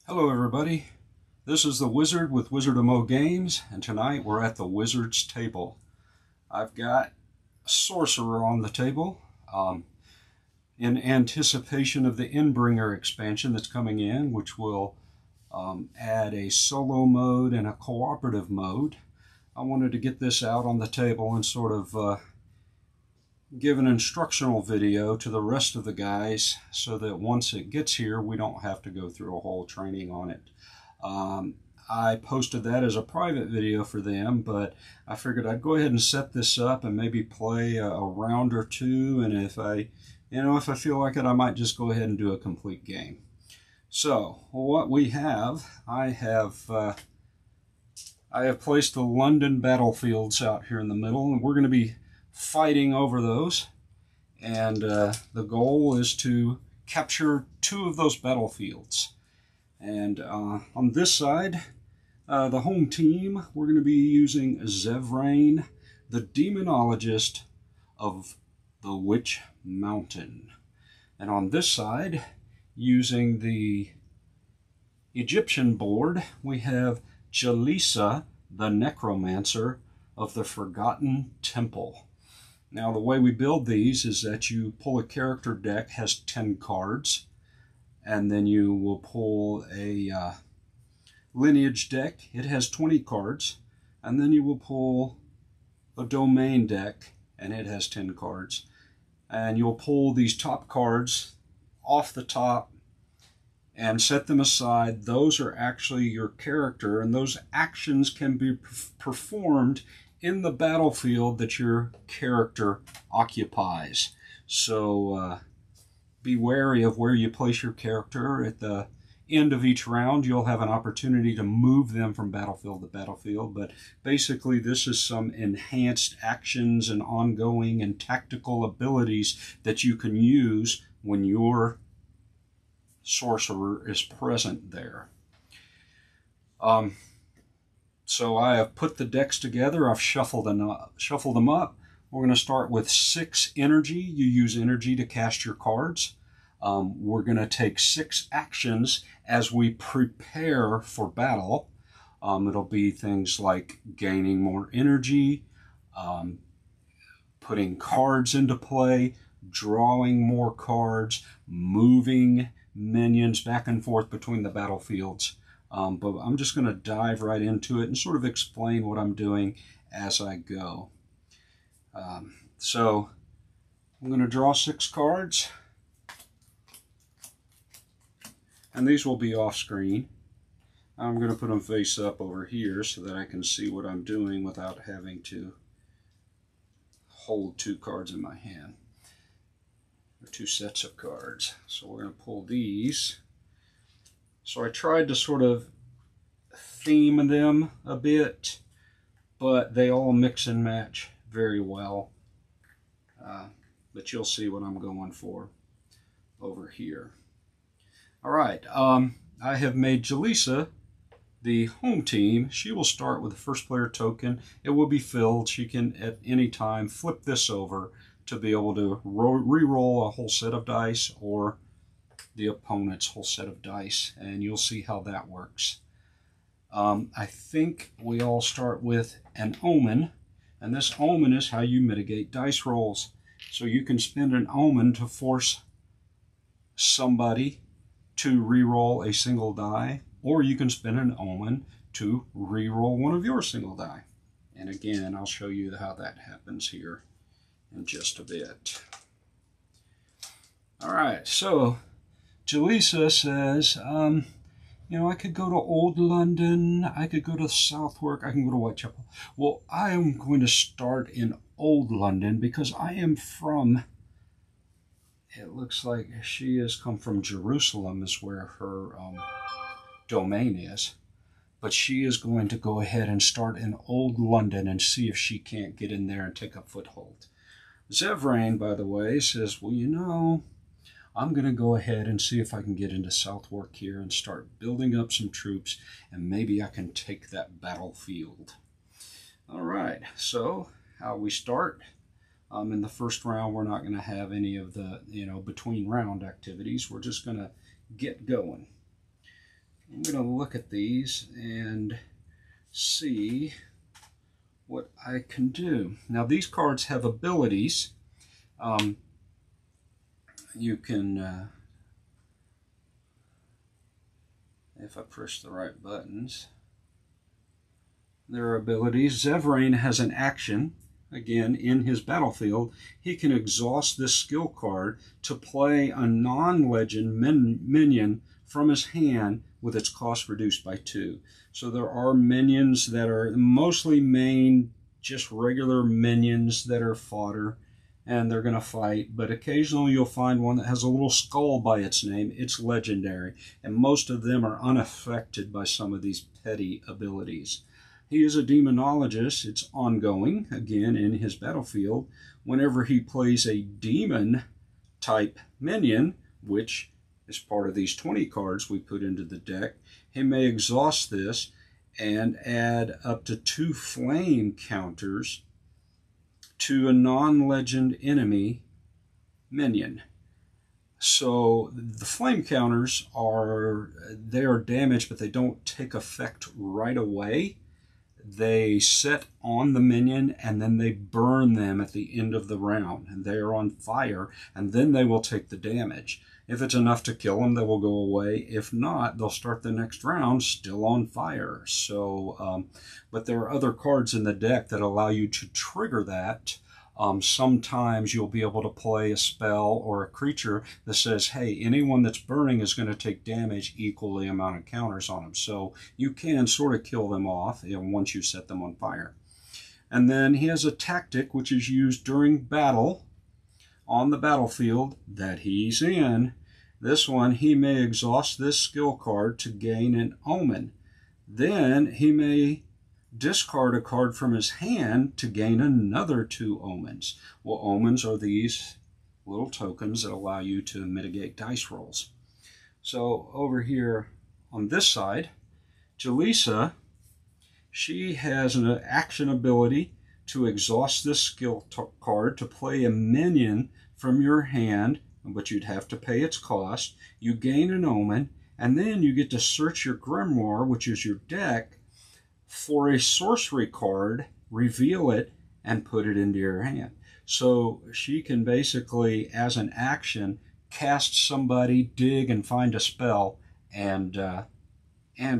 Hello everybody, this is the Wizard with Wizard of Mo Games, and tonight we're at the Wizard's table. I've got Sorcerer on the table in anticipation of the Endbringer expansion that's coming in, which will add a solo mode and a cooperative mode. I wanted to get this out on the table and sort of give an instructional video to the rest of the guys so that once it gets here we don't have to go through a whole training on it. I posted that as a private video for them, but I figured I'd go ahead and set this up and maybe play a round or two, and if I feel like it, I might just go ahead and do a complete game. So what we have, I have placed the London battlefields out here in the middle, and we're going to be fighting over those, and the goal is to capture 2 of those battlefields. And on this side, the home team, we're going to be using Zevrain, the demonologist of the Witch Mountain. And on this side, using the Egyptian board, we have Jalisa, the necromancer of the Forgotten Temple. Now, the way we build these is that you pull a character deck, has 10 cards, and then you will pull a lineage deck. It has 20 cards, and then you will pull a domain deck, and it has 10 cards. And you'll pull these top cards off the top and set them aside. Those are actually your character, and those actions can be performed in the battlefield that your character occupies. So be wary of where you place your character. At the end of each round, you'll have an opportunity to move them from battlefield to battlefield, but basically this is some enhanced actions and ongoing and tactical abilities that you can use when your sorcerer is present there. So I have put the decks together. I've shuffled them up. We're going to start with 6 energy. You use energy to cast your cards. We're going to take 6 actions as we prepare for battle. It'll be things like gaining more energy, putting cards into play, drawing more cards, moving minions back and forth between the battlefields. But I'm just going to dive right into it and sort of explain what I'm doing as I go. So I'm going to draw 6 cards, and these will be off screen. I'm going to put them face up over here so that I can see what I'm doing without having to hold 2 cards in my hand, or 2 sets of cards. So we're going to pull these. So I tried to sort of theme them a bit, but they all mix and match very well. But you'll see what I'm going for over here. All right, I have made Jalisa the home team. She will start with the first player token. It will be filled. She can at any time flip this over to be able to re-roll a whole set of dice or the opponent's whole set of dice, and you'll see how that works. I think we all start with an omen, and this omen is how you mitigate dice rolls. So you can spend an omen to force somebody to re-roll a single die, or you can spend an omen to re-roll one of your single die. And again, I'll show you how that happens here in just a bit. All right, so Jalisa says, I could go to Old London, I could go to Southwark, I can go to Whitechapel. Well, I am going to start in Old London because I am from, it looks like she has come from Jerusalem is where her domain is. But she is going to go ahead and start in Old London and see if she can't get in there and take a foothold. Zevrain, by the way, says, well, I'm going to go ahead and see if I can get into Southwark here and start building up some troops, and maybe I can take that battlefield. All right, so how we start. In the first round, we're not going to have any of the, between round activities. We're just going to get going. I'm going to look at these and see what I can do. Now these cards have abilities. You can, if I push the right buttons, there are abilities. Zevrain has an action. Again, in his battlefield, he can exhaust this skill card to play a non-legend minion from his hand with its cost reduced by 2. So there are minions that are mostly main, just regular minions that are fodder, and they're going to fight, but occasionally you'll find one that has a little skull by its name. It's legendary, and most of them are unaffected by some of these petty abilities. He is a demonologist. It's ongoing, again, in his battlefield. Whenever he plays a demon-type minion, which is part of these 20 cards we put into the deck, he may exhaust this and add up to 2 flame counters to a non-legend enemy minion. So the flame counters are damaged, but they don't take effect right away. They set on the minion and then they burn them at the end of the round, and they are on fire, and then they will take the damage. If it's enough to kill them, they will go away. If not, they'll start the next round still on fire. So, but there are other cards in the deck that allow you to trigger that. Sometimes you'll be able to play a spell or a creature that says, hey, anyone that's burning is going to take damage equal the amount of counters on them. So you can sort of kill them off once you set them on fire. And then he has a tactic which is used during battle on the battlefield that he's in. This one, he may exhaust this skill card to gain an omen. Then he may discard a card from his hand to gain another 2 omens. Well, omens are these little tokens that allow you to mitigate dice rolls. So over here on this side, Jaleesa, she has an action ability to exhaust this skill card to play a minion from your hand, but you'd have to pay its cost. You gain an omen, and then you get to search your grimoire, which is your deck, for a sorcery card, reveal it, and put it into your hand. So she can basically, as an action, cast somebody, dig, and find a spell, and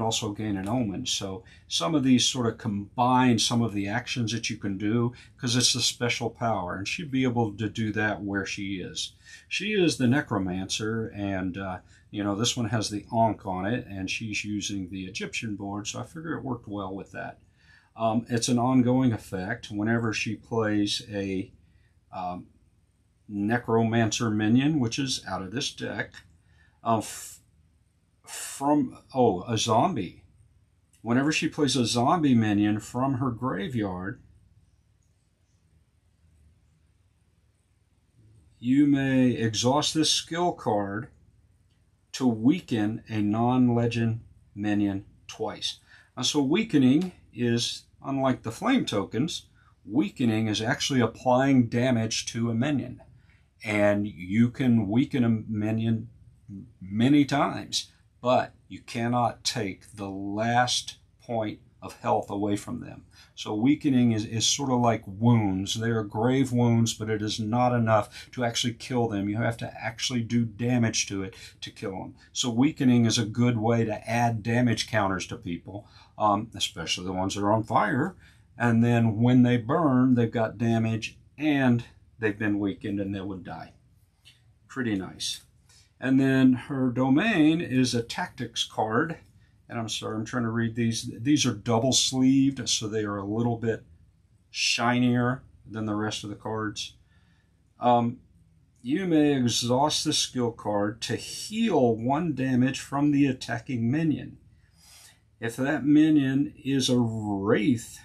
also gain an omen. So some of these sort of combine some of the actions that you can do because it's a special power, and she'd be able to do that where she is. She is the necromancer, and you know, this one has the Ankh on it, and she's using the Egyptian board, so I figure it worked well with that. It's an ongoing effect. Whenever she plays a necromancer minion, which is out of this deck, a zombie. Whenever she plays a zombie minion from her graveyard, you may exhaust this skill card to weaken a non-legend minion twice. So weakening is, unlike the flame tokens, weakening is actually applying damage to a minion. And you can weaken a minion many times, but you cannot take the last point of health away from them. So weakening is sort of like wounds. They are grave wounds, but it is not enough to actually kill them. You have to actually do damage to it to kill them. So weakening is a good way to add damage counters to people, especially the ones that are on fire. And then when they burn, they've got damage and they've been weakened and they would die. Pretty nice. And then her domain is a tactics card. And I'm sorry, I'm trying to read these. These are double sleeved, so they are a little bit shinier than the rest of the cards. You may exhaust the skill card to heal 1 damage from the attacking minion. If that minion is a wraith,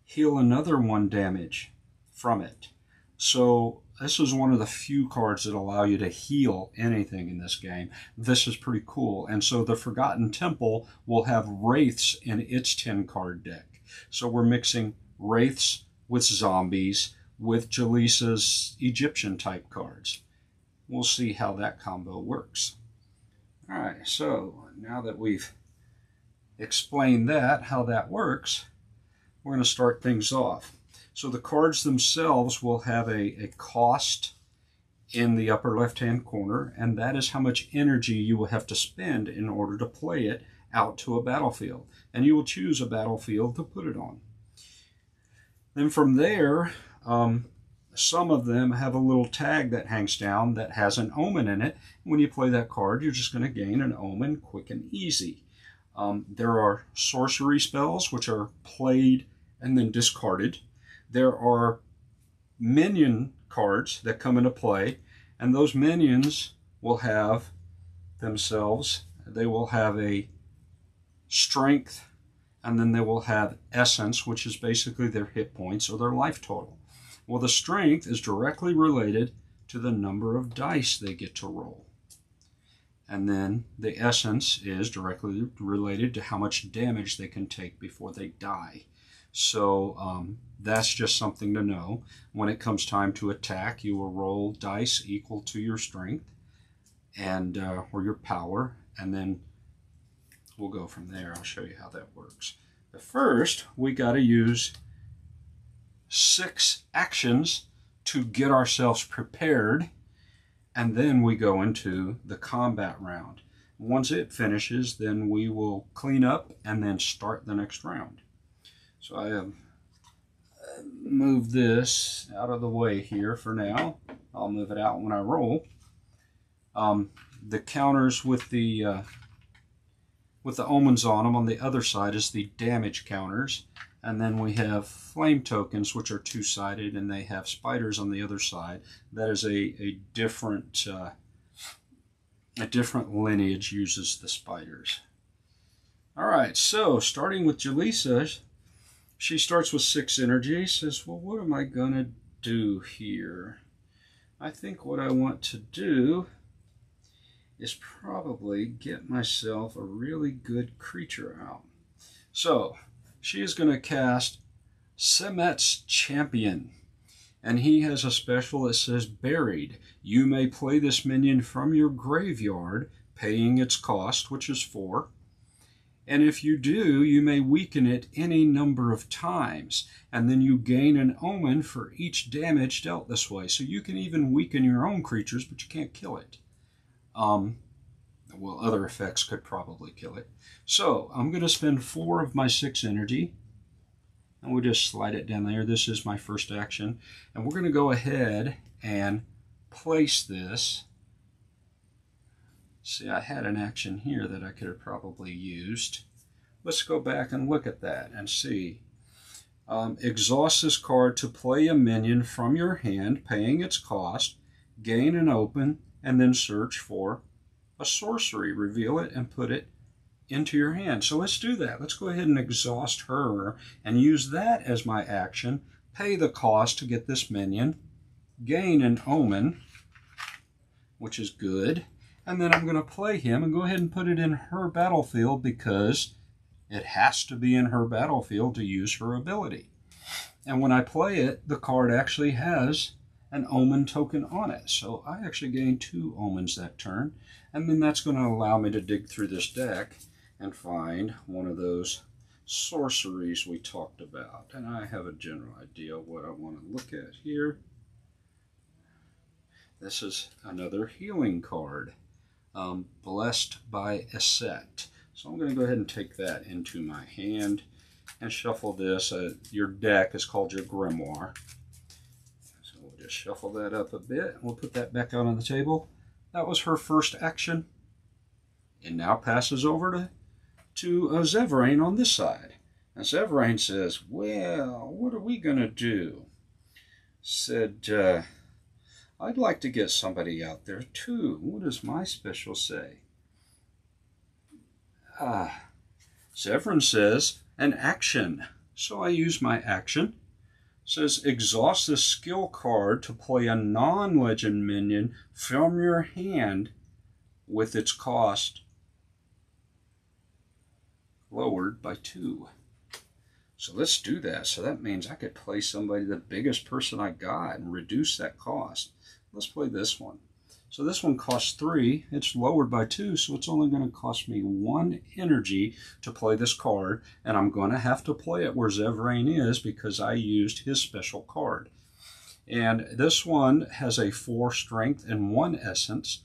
heal another 1 damage from it. So this is one of the few cards that allow you to heal anything in this game. This is pretty cool. And so the Forgotten Temple will have wraiths in its 10-card deck. So we're mixing wraiths with zombies with Jaleesa's Egyptian type cards. We'll see how that combo works. Alright, so now that we've explained that, how that works, we're going to start things off. So the cards themselves will have a cost in the upper left-hand corner, and that is how much energy you will have to spend in order to play it out to a battlefield. And you will choose a battlefield to put it on. Then from there, some of them have a little tag that hangs down that has an omen in it. When you play that card, you're just going to gain an omen quick and easy. There are sorcery spells, which are played and then discarded. There are minion cards that come into play, and those minions will have themselves, they will have a strength, and then they will have essence, which is basically their hit points or their life total. Well, the strength is directly related to the number of dice they get to roll. And then the essence is directly related to how much damage they can take before they die. So that's just something to know. When it comes time to attack, you will roll dice equal to your strength and or your power, and then we'll go from there. I'll show you how that works. But first, we got to use 6 actions to get ourselves prepared, and then we go into the combat round. Once it finishes, then we will clean up and then start the next round. So I have moved this out of the way here for now. I'll move it out when I roll. The counters with the omens on them on the other side is the damage counters. And then we have flame tokens, which are 2-sided, and they have spiders on the other side. That is a different lineage uses the spiders. All right, so starting with Jaleesa, she starts with 6 energy. Says, well, what am I going to do here? I think what I want to do is probably get myself a really good creature out. So she is going to cast Semet's Champion. And he has a special that says Buried. You may play this minion from your graveyard, paying its cost, which is 4. And if you do, you may weaken it any number of times. And then you gain an omen for each damage dealt this way. So you can even weaken your own creatures, but you can't kill it. Well, other effects could probably kill it. So I'm going to spend 4 of my 6 energy. And we'll just slide it down there. This is my first action. And we're going to go ahead and place this. See, I had an action here that I could have probably used. Let's go back and look at that and see. Exhaust this card to play a minion from your hand, paying its cost, gain an open, and then search for a sorcery. Reveal it and put it into your hand. So let's do that. Let's go ahead and exhaust her and use that as my action. Pay the cost to get this minion. Gain an omen, which is good. And then I'm going to play him and go ahead and put it in her battlefield because it has to be in her battlefield to use her ability. And when I play it, the card actually has an omen token on it. So I actually gain 2 omens that turn. And then that's going to allow me to dig through this deck and find one of those sorceries we talked about. And I have a general idea of what I want to look at here. This is another healing card. Blessed by Aset. So I'm going to go ahead and take that into my hand and shuffle this. Your deck is called your grimoire. So we'll just shuffle that up a bit. We'll put that back out on the table. That was her first action. It now passes over to Zevrain on this side. And Zevrain says, well, what are we going to do? Said, I'd like to get somebody out there too. What does my special say? Zevran says, an action. So I use my action. Says, exhaust this skill card to play a non-legend minion from your hand with its cost lowered by 2. So let's do that. So that means I could play somebody, the biggest person I got, and reduce that cost. Let's play this one. So this one costs 3. It's lowered by 2, so it's only going to cost me 1 energy to play this card, and I'm going to have to play it where Zevrain is because I used his special card. And this one has a 4 strength and 1 essence.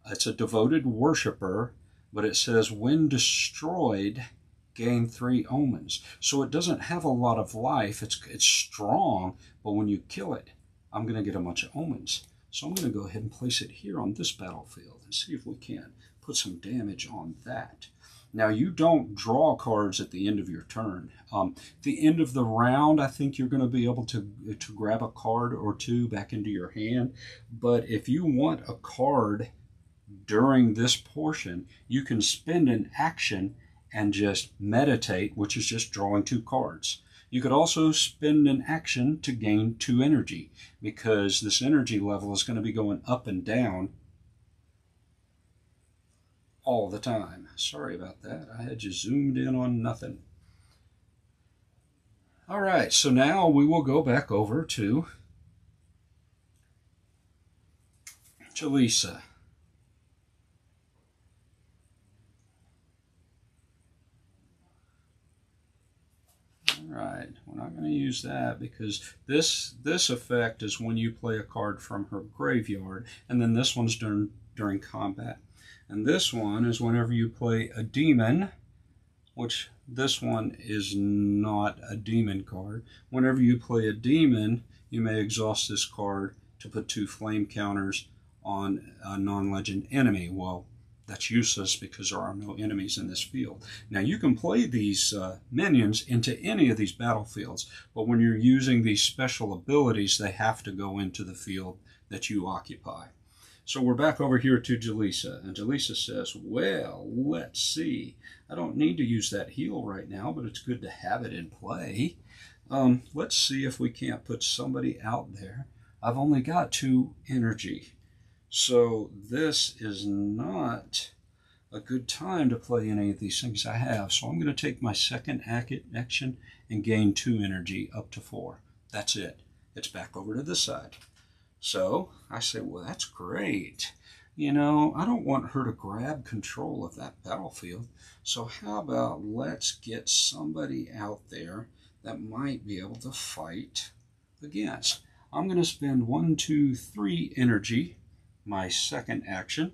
It's a devoted worshiper, but it says when destroyed, gain 3 omens. So it doesn't have a lot of life. It's strong, but when you kill it, I'm going to get a bunch of omens. So I'm going to go ahead and place it here on this battlefield and see if we can put some damage on that. Now, you don't draw cards at the end of your turn. At the end of the round, I think you're going to be able to grab a card or 2 back into your hand. But if you want a card during this portion, you can spend an action and just meditate, which is just drawing 2 cards. You could also spend an action to gain 2 energy, because this energy level is going to be going up and down all the time. Sorry about that. I had you zoomed in on nothing. All right, so now we will go back over to Jaleesa. Right, we're not going to use that because this effect is when you play a card from her graveyard, and then this one's during combat. And this one is whenever you play a demon, which this one is not a demon card. Whenever you play a demon, you may exhaust this card to put 2 flame counters on a non-legend enemy. Well, that's useless because there are no enemies in this field. Now, you can play these minions into any of these battlefields, but when you're using these special abilities, they have to go into the field that you occupy. So we're back over here to Jaleesa, and Jaleesa says, well, let's see. I don't need to use that heal right now, but it's good to have it in play. Let's see if we can't put somebody out there. I've only got 2 energy. So this is not a good time to play any of these things I have. So I'm going to take my second action and gain 2 energy up to 4. That's it. It's back over to this side. So I say, well, that's great. You know, I don't want her to grab control of that battlefield. So how about let's get somebody out there that might be able to fight against. I'm going to spend 1, 2, 3 energy, my second action.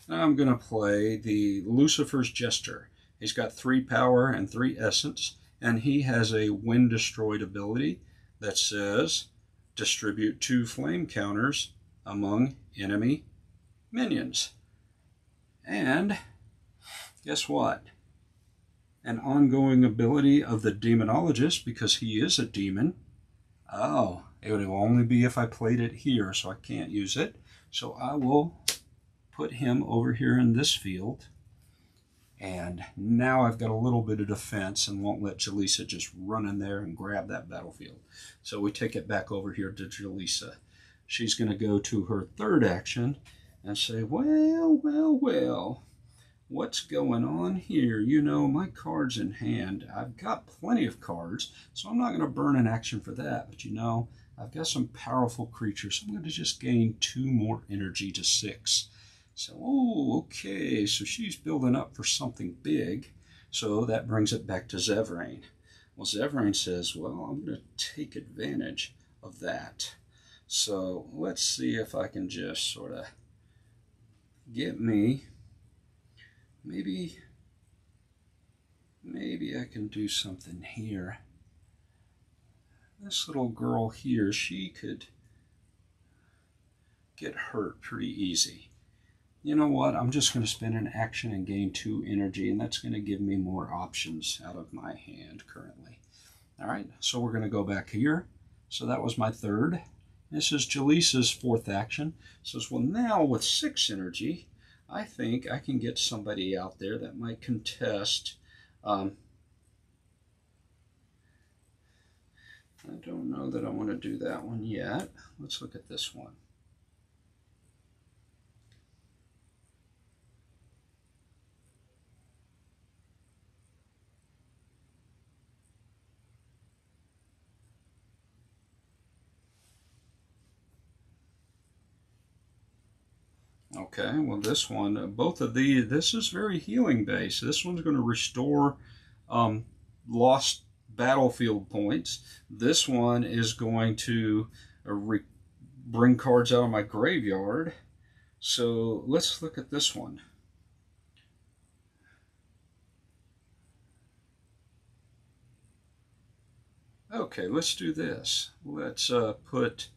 And I'm going to play the Lucifer's Jester. He's got 3 power and 3 essence, and he has a when destroyed ability that says distribute 2 flame counters among enemy minions. And guess what? An ongoing ability of the Demonologist, because he is a demon. Oh, it would only be if I played it here, so I can't use it. So I will put him over here in this field. And now I've got a little bit of defense and won't let Jaleesa just run in there and grab that battlefield. So we take it back over here to Jaleesa. She's going to go to her third action and say, well, what's going on here? You know, my card's in hand. I've got plenty of cards, so I'm not going to burn an action for that. But you know, I've got some powerful creatures. So I'm going to just gain 2 more energy to 6. So, oh, okay, so she's building up for something big. So that brings it back to Zevrain. Well, Zevrain says, well, I'm going to take advantage of that. So let's see if I can just sort of get me, maybe I can do something here. This little girl here, she could get hurt pretty easy. You know what? I'm just going to spend an action and gain 2 energy, and that's going to give me more options out of my hand currently. All right, so we're going to go back here. So that was my third. This is Jaleesa's fourth action. Says, well, now with 6 energy, I think I can get somebody out there that might contest. I don't know that I want to do that one yet. Let's look at this one. Okay, well this one, both of these, this is very healing based. This one's going to restore lost battlefield points. This one is going to bring cards out of my graveyard. So let's look at this one. Okay, let's do this. Let's put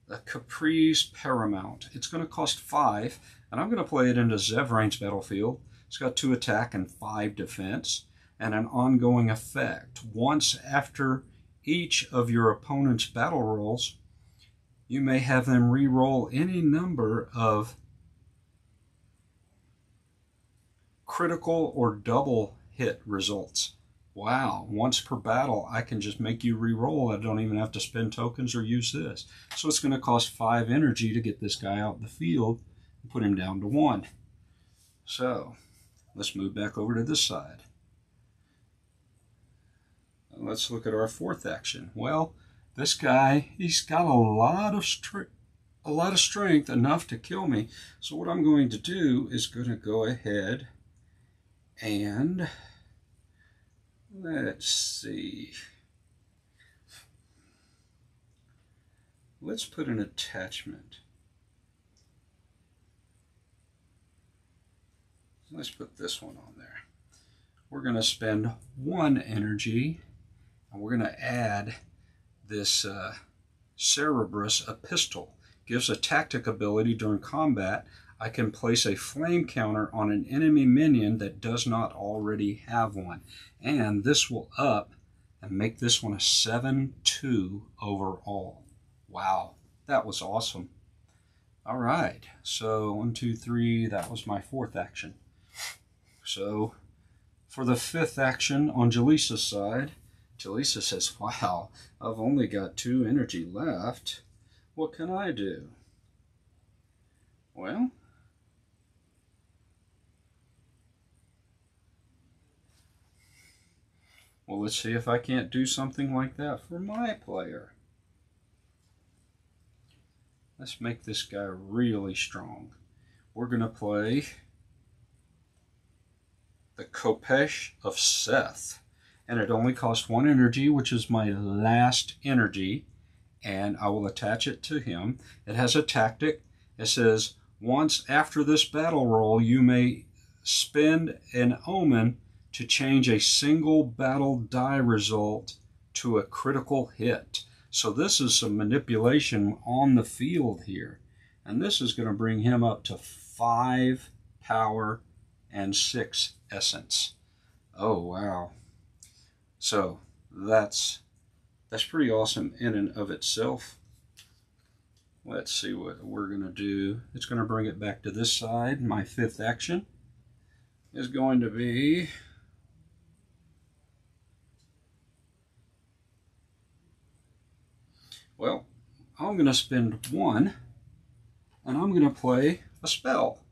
a Caprice Paramount. It's going to cost 5, and I'm going to play it into Zevrain's battlefield. It's got 2 attack and 5 defense, and an ongoing effect. Once after each of your opponent's battle rolls, you may have them re-roll any number of critical or double hit results. Wow, once per battle, I can just make you re-roll. I don't even have to spend tokens or use this. So it's going to cost 5 energy to get this guy out in the field and put him down to 1. So let's move back over to this side. Let's look at our 4th action. Well, this guy, he's got a lot of strength, enough to kill me. So what I'm going to do is going to go ahead and let's see. Let's put an attachment. Let's put this one on there. We're going to spend 1 energy, and we're going to add this Cerberus, a pistol. Gives a tactic ability during combat. I can place a flame counter on an enemy minion that does not already have one. And this will up and make this one a 7/2 overall. Wow, that was awesome. All right, so 1, 2, 3, that was my 4th action. So for the 5th action on Jaleesa's side, Jalisa says, wow, I've only got 2 energy left. What can I do? Well, let's see if I can't do something like that for my player. Let's make this guy really strong. We're going to play the Kopesh of Seth. And it only costs 1 energy, which is my last energy. And I will attach it to him. It has a tactic. It says, once after this battle roll, you may spend an omen to change a single battle die result to a critical hit. So this is some manipulation on the field here. And this is going to bring him up to 5 power and 6 essence. Oh, wow. So that's pretty awesome in and of itself. Let's see what we're going to do. It's going to bring it back to this side. My 5th action is going to be well, I'm going to spend 1 and I'm going to play a spell.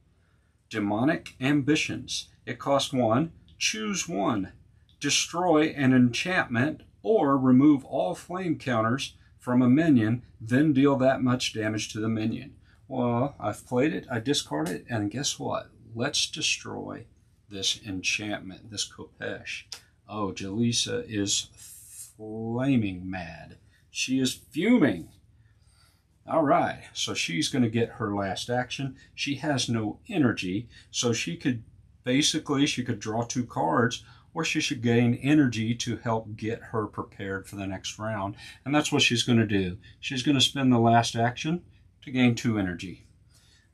Demonic Ambitions. It costs 1. Choose 1. Destroy an enchantment or remove all flame counters from a minion, then deal that much damage to the minion. Well, I've played it, I discard it, and guess what? Let's destroy this enchantment, this Kopesh. Oh, Jalisa is flaming mad. She is fuming. All right, so she's going to get her last action. She has no energy, so she could draw 2 cards, or she should gain energy to help get her prepared for the next round. And that's what she's going to do. She's going to spend the last action to gain 2 energy.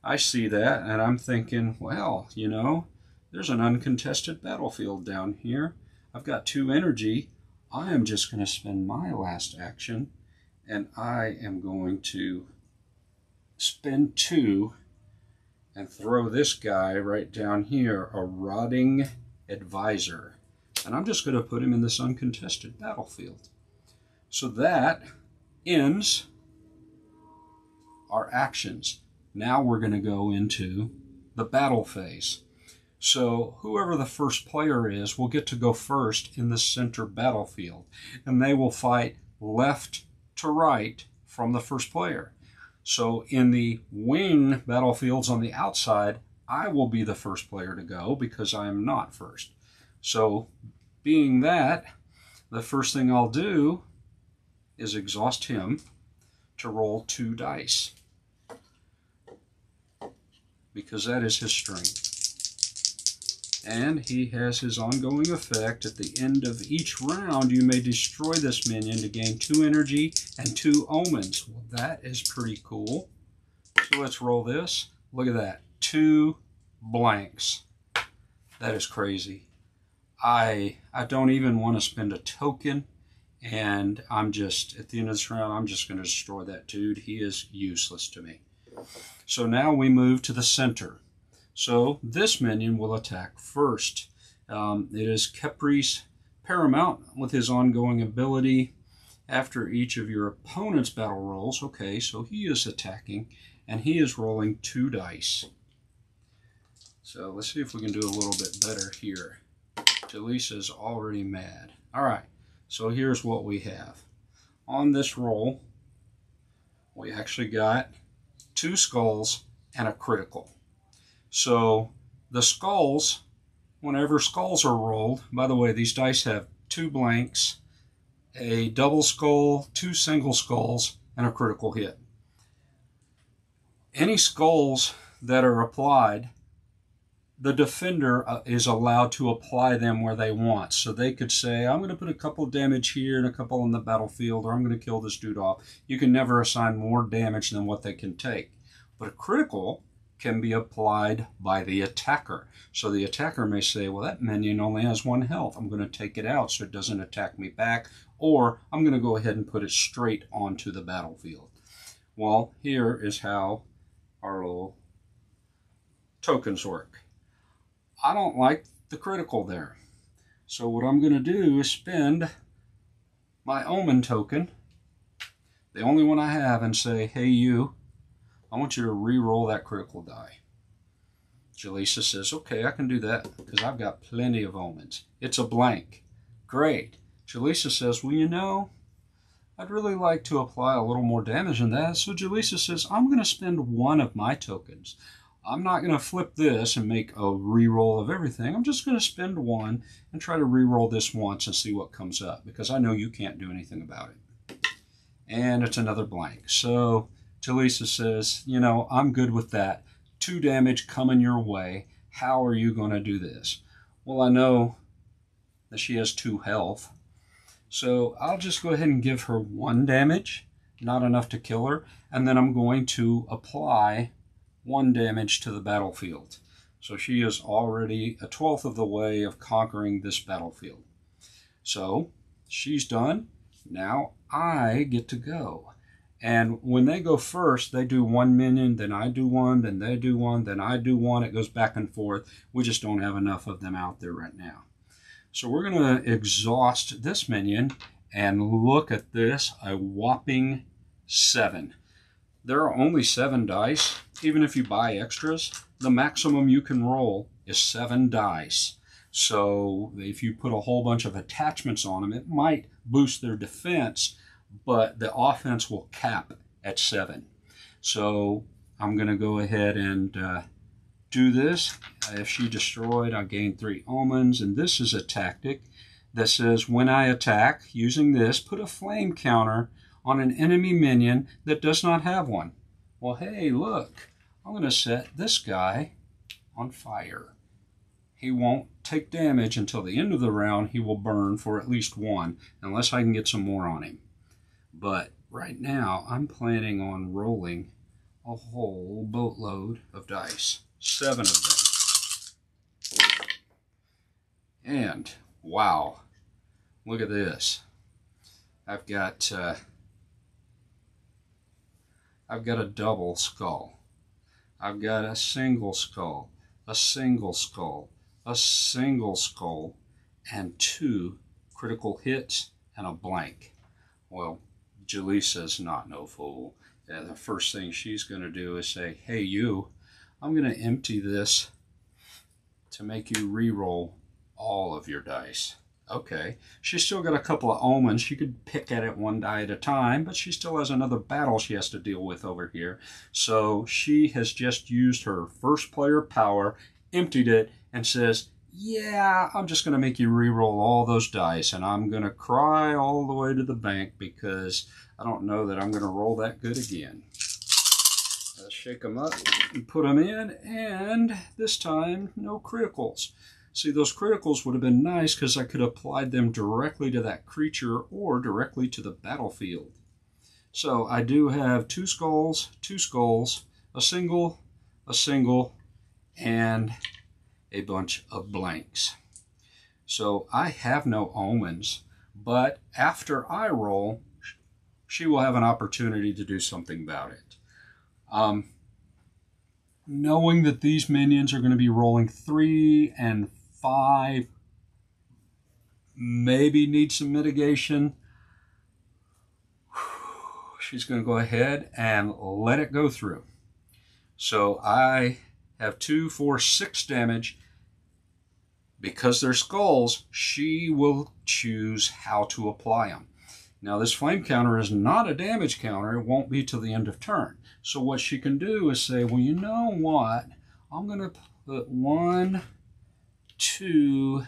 I see that, and I'm thinking, well, you know, there's an uncontested battlefield down here. I've got 2 energy. I am just going to spend my last action, and I am going to spend 2 and throw this guy right down here, a Rotting Advisor. And I'm just going to put him in this uncontested battlefield. So that ends our actions. Now we're going to go into the battle phase. So whoever the first player is will get to go first in the center battlefield. And they will fight left to right from the first player. So in the wing battlefields on the outside, I will be the first player to go because I am not first. So being that, the first thing I'll do is exhaust him to roll 2 dice, because that is his strength. And he has his ongoing effect. At the end of each round, you may destroy this minion to gain 2 energy and 2 omens. Well, that is pretty cool. So let's roll this. Look at that. 2 blanks. That is crazy. I don't even want to spend a token, and I'm just, at the end of this round, I'm just going to destroy that dude. He is useless to me. So now we move to the center. So this minion will attack first. It is Caprice Paramount with his ongoing ability. After each of your opponent's battle rolls, okay, so he is attacking, and he is rolling 2 dice. So let's see if we can do a little bit better here. Jaleesa's already mad. All right, so here's what we have. On this roll, we actually got 2 skulls and a critical. So the skulls, whenever skulls are rolled, by the way, these dice have 2 blanks, a double skull, 2 single skulls, and a critical hit. Any skulls that are applied, the defender is allowed to apply them where they want. So they could say, I'm going to put a couple damage here and a couple on the battlefield, or I'm going to kill this dude off. You can never assign more damage than what they can take. But a critical can be applied by the attacker. So the attacker may say, well, that minion only has 1 health. I'm going to take it out so it doesn't attack me back, or I'm going to go ahead and put it straight onto the battlefield. Well, here is how our little tokens work. I don't like the critical there. So what I'm going to do is spend my Omen token, the only one I have, and say, hey you, I want you to re-roll that critical die. Jaleesa says, okay, I can do that because I've got plenty of omens. It's a blank. Great. Jaleesa says, well, you know, I'd really like to apply a little more damage than that. So Jaleesa says, I'm going to spend 1 of my tokens. I'm not going to flip this and make a re-roll of everything. I'm just going to spend 1 and try to re-roll this once and see what comes up, because I know you can't do anything about it. And it's another blank. So Jaleesa says, you know, I'm good with that. 2 damage coming your way. How are you going to do this? Well, I know that she has 2 health. So I'll just go ahead and give her 1 damage, not enough to kill her. And then I'm going to apply 1 damage to the battlefield. So she is already a 1/12 of the way of conquering this battlefield. So she's done. Now I get to go. And when they go first, they do 1 minion, then I do 1, then they do 1, then I do 1. It goes back and forth. We just don't have enough of them out there right now. So we're going to exhaust this minion, and look at this, a whopping 7. There are only 7 dice. Even if you buy extras, the maximum you can roll is 7 dice. So if you put a whole bunch of attachments on them, it might boost their defense, but the offense will cap at 7. So I'm going to go ahead and do this. If she destroyed, I gain 3 omens, and this is a tactic that says when I attack using this, put a flame counter on an enemy minion that does not have one. Well, hey, look, I'm going to set this guy on fire. He won't take damage until the end of the round. He will burn for at least 1, unless I can get some more on him. But right now, I'm planning on rolling a whole boatload of dice. 7 of them. And, wow, look at this. I've got a double skull. I've got a single skull, a single skull, a single skull, and 2 critical hits and a blank. Well, Jaleesa's not no fool. The first thing she's going to do is say, hey you, I'm going to empty this to make you re-roll all of your dice. Okay, she's still got a couple of omens. She could pick at it one die at a time, but she still has another battle she has to deal with over here. So she has just used her first player power, emptied it, and says, yeah, I'm just going to make you re-roll all those dice, and I'm going to cry all the way to the bank because I don't know that I'm going to roll that good again. Let's shake them up and put them in, and this time, no criticals. See, those criticals would have been nice because I could have applied them directly to that creature or directly to the battlefield. So I do have two skulls, a single, and a bunch of blanks. So I have no omens, but after I roll, she will have an opportunity to do something about it. Knowing that these minions are going to be rolling 3 and 5, maybe need some mitigation, she's going to go ahead and let it go through. So I have 2, 4, 6 damage. Because they're skulls, she will choose how to apply them. Now this flame counter is not a damage counter. It won't be till the end of turn. So what she can do is say, well, you know what? I'm going to put 1, 2,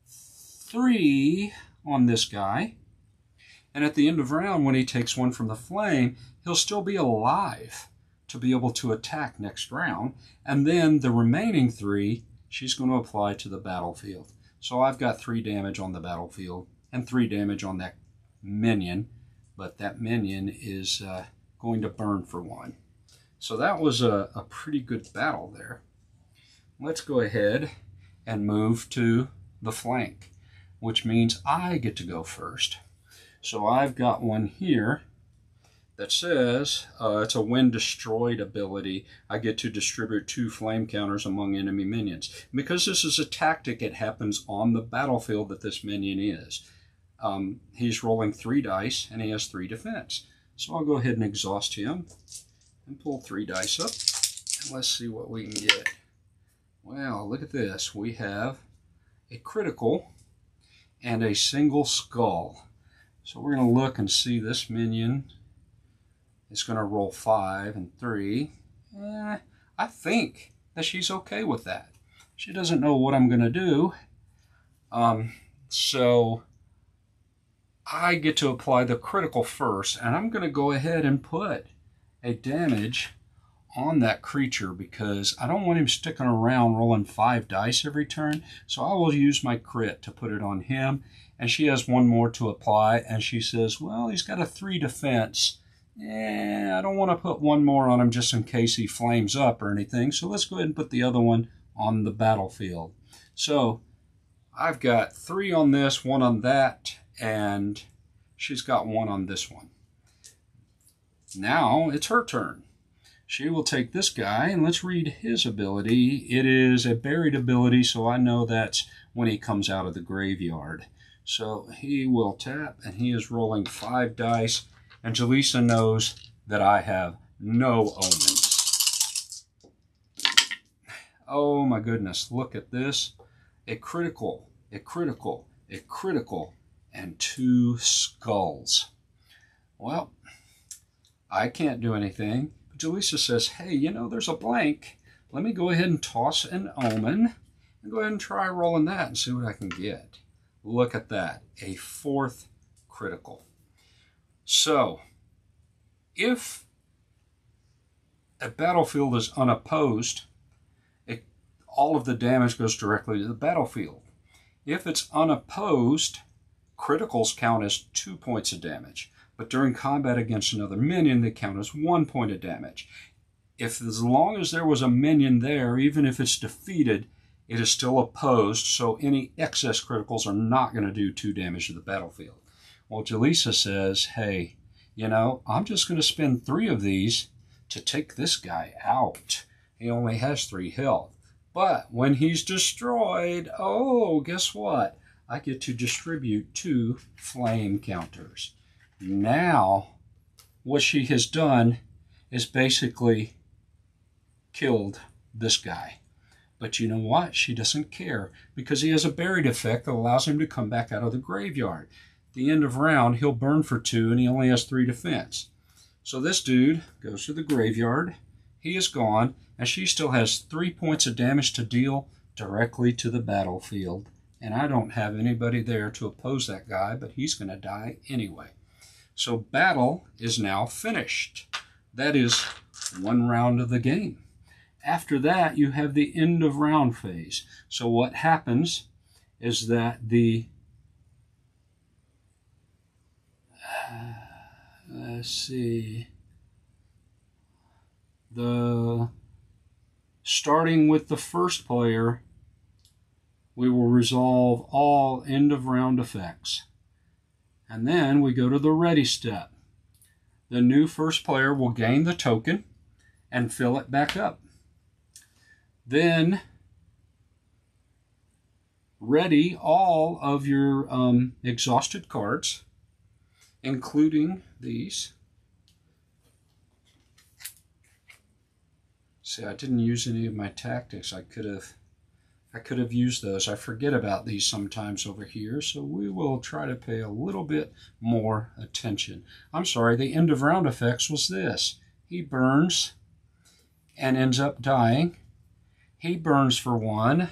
3 on this guy. And at the end of round, when he takes one from the flame, he'll still be alive to be able to attack next round. And then the remaining 3, she's going to apply to the battlefield. So I've got 3 damage on the battlefield and 3 damage on that minion. But that minion is going to burn for 1. So that was a pretty good battle there. Let's go ahead and move to the flank, which means I get to go first. So I've got one here that says it's a when destroyed ability. I get to distribute 2 flame counters among enemy minions. Because this is a tactic, it happens on the battlefield that this minion is. He's rolling 3 dice and he has 3 defense. So I'll go ahead and exhaust him and pull 3 dice up. And let's see what we can get. Well, look at this. We have a critical and a single skull. So we're going to look and see this minion. It's going to roll 5 and 3. I think that she's okay with that. She doesn't know what I'm going to do. So I get to apply the critical first, and I'm going to go ahead and put a damage on that creature because I don't want him sticking around rolling 5 dice every turn. So I will use my crit to put it on him. And she has 1 more to apply, and she says, well, he's got a 3 defense. I don't want to put 1 more on him just in case he flames up or anything. So let's go ahead and put the other one on the battlefield. So I've got 3 on this, 1 on that, and she's got 1 on this one. Now it's her turn. She will take this guy, and let's read his ability. It is a buried ability, so I know that's when he comes out of the graveyard. So he will tap, and he is rolling 5 dice, and Jaleesa knows that I have no omens. Oh my goodness, look at this. A critical, a critical, a critical, and 2 skulls. Well, I can't do anything. But Jaleesa says, hey, you know, there's a blank. Let me go ahead and toss an omen and go ahead and try rolling that and see what I can get. Look at that, a 4th critical. So, if a battlefield is unopposed, all of the damage goes directly to the battlefield. If it's unopposed, criticals count as 2 points of damage. But during combat against another minion, they count as 1 point of damage. As long as there was a minion there, even if it's defeated, it is still opposed, so any excess criticals are not going to do 2 damage to the battlefield. Well, Jaleesa says, hey, you know, I'm just going to spend 3 of these to take this guy out. He only has 3 health. But when he's destroyed, oh, guess what? I get to distribute 2 flame counters. Now, what she has done is basically killed this guy. But you know what? She doesn't care because he has a buried effect that allows him to come back out of the graveyard. At the end of round, he'll burn for 2 and he only has 3 defense. So this dude goes to the graveyard. He is gone, and she still has 3 points of damage to deal directly to the battlefield. And I don't have anybody there to oppose that guy, but he's going to die anyway. So battle is now finished. That is 1 round of the game. After that, you have the end of round phase. So what happens is that starting with the first player, we will resolve all end of round effects. And then we go to the ready step. The new first player will gain the token and fill it back up. Then ready all of your exhausted cards, including these. See, I didn't use any of my tactics. I could have used those. I forget about these sometimes over here, so we will try to pay a little bit more attention. I'm sorry, the end of round effects was this. He burns and ends up dying. He burns for 1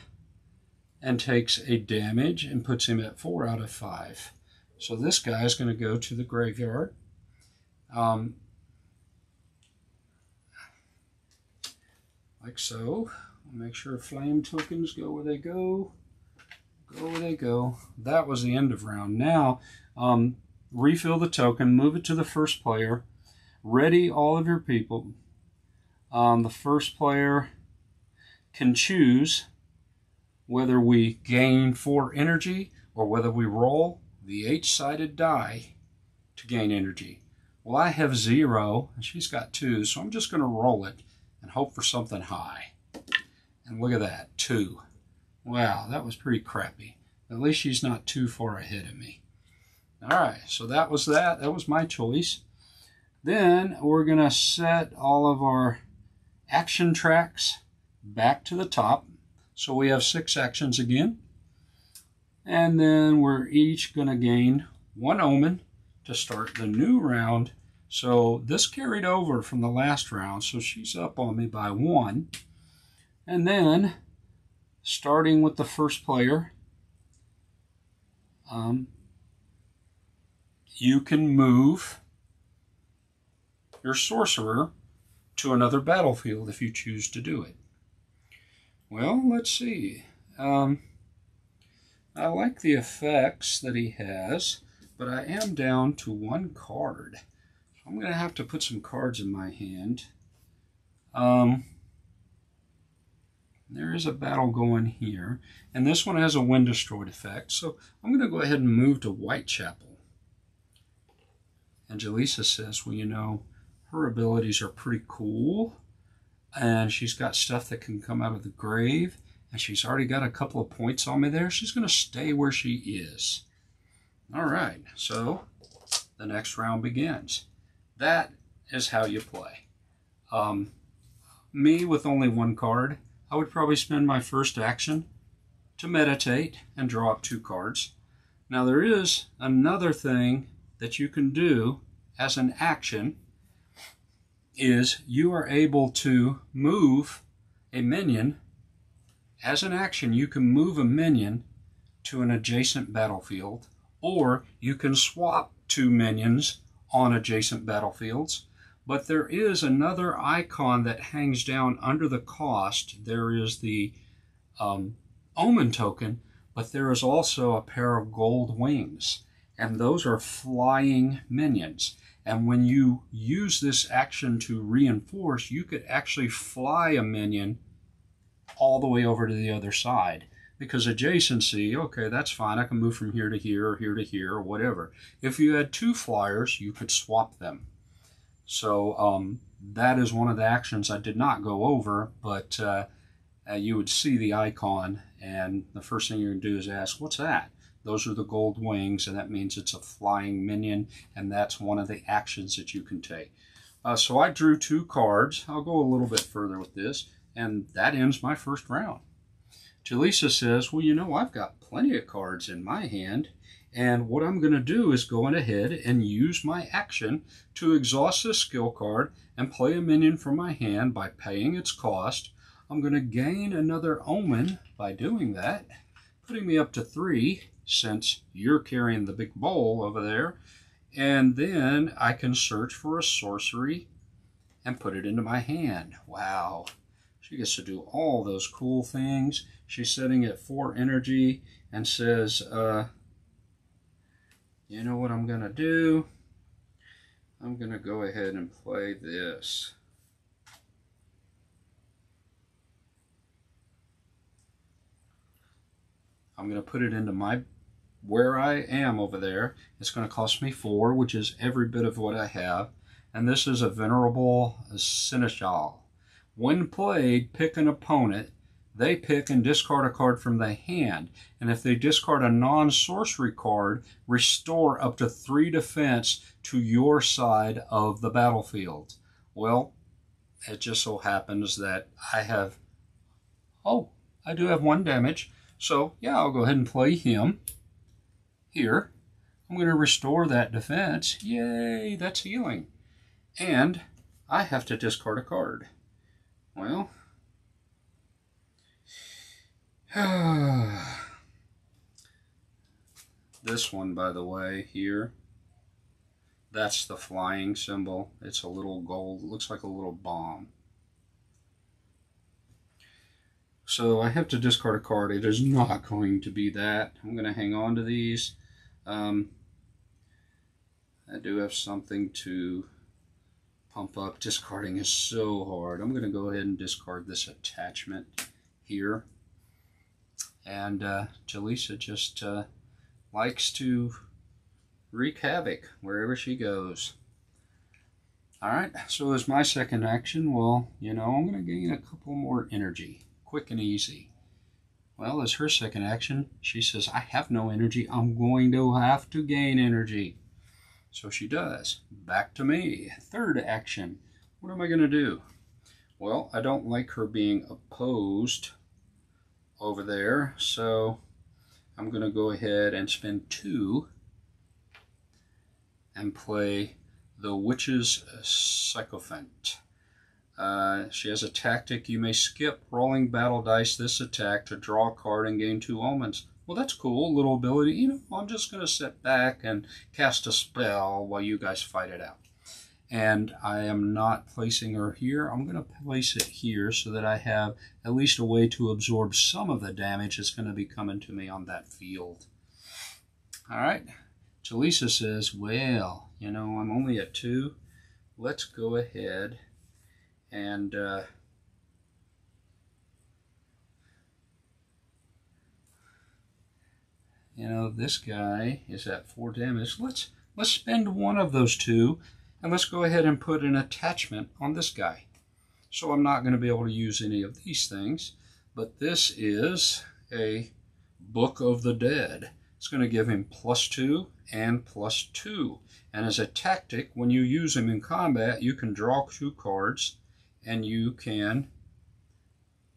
and takes a damage and puts him at 4 out of 5. So this guy is going to go to the graveyard. Like so. Make sure flame tokens go where they go. Go where they go. That was the end of round. Now, refill the token, move it to the first player, ready all of your people. The first player can choose whether we gain 4 energy or whether we roll the H-sided die to gain energy. Well, I have 0 and she's got 2, so I'm just going to roll it and hope for something high. And look at that, 2. Wow, that was pretty crappy. At least she's not too far ahead of me. All right, so that was that. That was my choice. Then we're going to set all of our action tracks back to the top. So we have 6 actions again. And then we're each going to gain 1 omen to start the new round. So this carried over from the last round, so she's up on me by 1. And then, starting with the first player, you can move your Sorcerer to another battlefield if you choose to do it. Well, let's see. I like the effects that he has, but I am down to 1 card. So I'm going to have to put some cards in my hand. There is a battle going here, and this one has a wind destroyed effect, so I'm going to go ahead and move to Whitechapel. And Jaleesa says, well, you know, her abilities are pretty cool, and she's got stuff that can come out of the grave, and she's already got a couple of points on me there. She's going to stay where she is. All right, so the next round begins. That is how you play. Me with only 1 card, I would probably spend my first action to meditate and draw up 2 cards. Now there is another thing that you can do as an action, is you are able to move a minion. As an action, you can move a minion to an adjacent battlefield, or you can swap 2 minions on adjacent battlefields. But there is another icon that hangs down under the cost. There is the Omen token, but there is also a pair of gold wings. And those are flying minions. And when you use this action to reinforce, you could actually fly a minion all the way over to the other side. Because adjacency, okay, that's fine. I can move from here to here, or here to here, or whatever. If you had 2 flyers, you could swap them. So that is one of the actions I did not go over, but you would see the icon, and the first thing you're going to do is ask, what's that? Those are the gold wings, and that means it's a flying minion, and that's one of the actions that you can take. So I drew 2 cards. I'll go a little bit further with this, and that ends my first round. Jalisa says, well, you know, I've got plenty of cards in my hand, and what I'm going to do is go on ahead and use my action to exhaust this skill card and play a minion from my hand by paying its cost. I'm going to gain another Omen by doing that, putting me up to 3 since you're carrying the big bowl over there. And then I can search for a sorcery and put it into my hand. Wow. She gets to do all those cool things. She's setting at 4 energy and says, you know what I'm going to do? I'm going to go ahead and play this. I'm going to put it into my, where I am over there. It's going to cost me 4, which is every bit of what I have. And this is a Venerable Seneschal. When played, pick an opponent. They pick and discard a card from the hand. And if they discard a non-sorcery card, restore up to 3 defense to your side of the battlefield. Well, it just so happens that I have, oh, I do have 1 damage. So, yeah, I'll go ahead and play him here. I'm going to restore that defense. Yay, that's healing. And I have to discard a card. Well, this one, by the way, here, that's the flying symbol. It's a little gold, it looks like a little bomb. So I have to discard a card. It is not going to be that. I'm going to hang on to these. I do have something to pump up. Discarding is so hard. I'm going to go ahead and discard this attachment here. And Jalisa just likes to wreak havoc wherever she goes. Alright, so as my second action, well, you know, I'm going to gain a couple more energy. Quick and easy. Well, as her second action, she says, I have no energy. I'm going to have to gain energy. So she does. Back to me. Third action. What am I going to do? Well, I don't like her being opposed over there, so I'm going to go ahead and spend 2 and play the Witch's Sycophant. She has a tactic. You may skip rolling battle dice this attack to draw a card and gain 2 omens. Well, that's cool. Little ability. You know, I'm just going to sit back and cast a spell while you guys fight it out. And I am not placing her here. I'm going to place it here so that I have at least a way to absorb some of the damage that's going to be coming to me on that field. All right. Jalisa says, well, you know, I'm only at 2. Let's go ahead and you know, this guy is at 4 damage. Let's spend 1 of those 2, and let's go ahead and put an attachment on this guy. So I'm not going to be able to use any of these things, but this is a Book of the Dead. It's going to give him +2 and +2. And as a tactic, when you use him in combat, you can draw 2 cards, and you can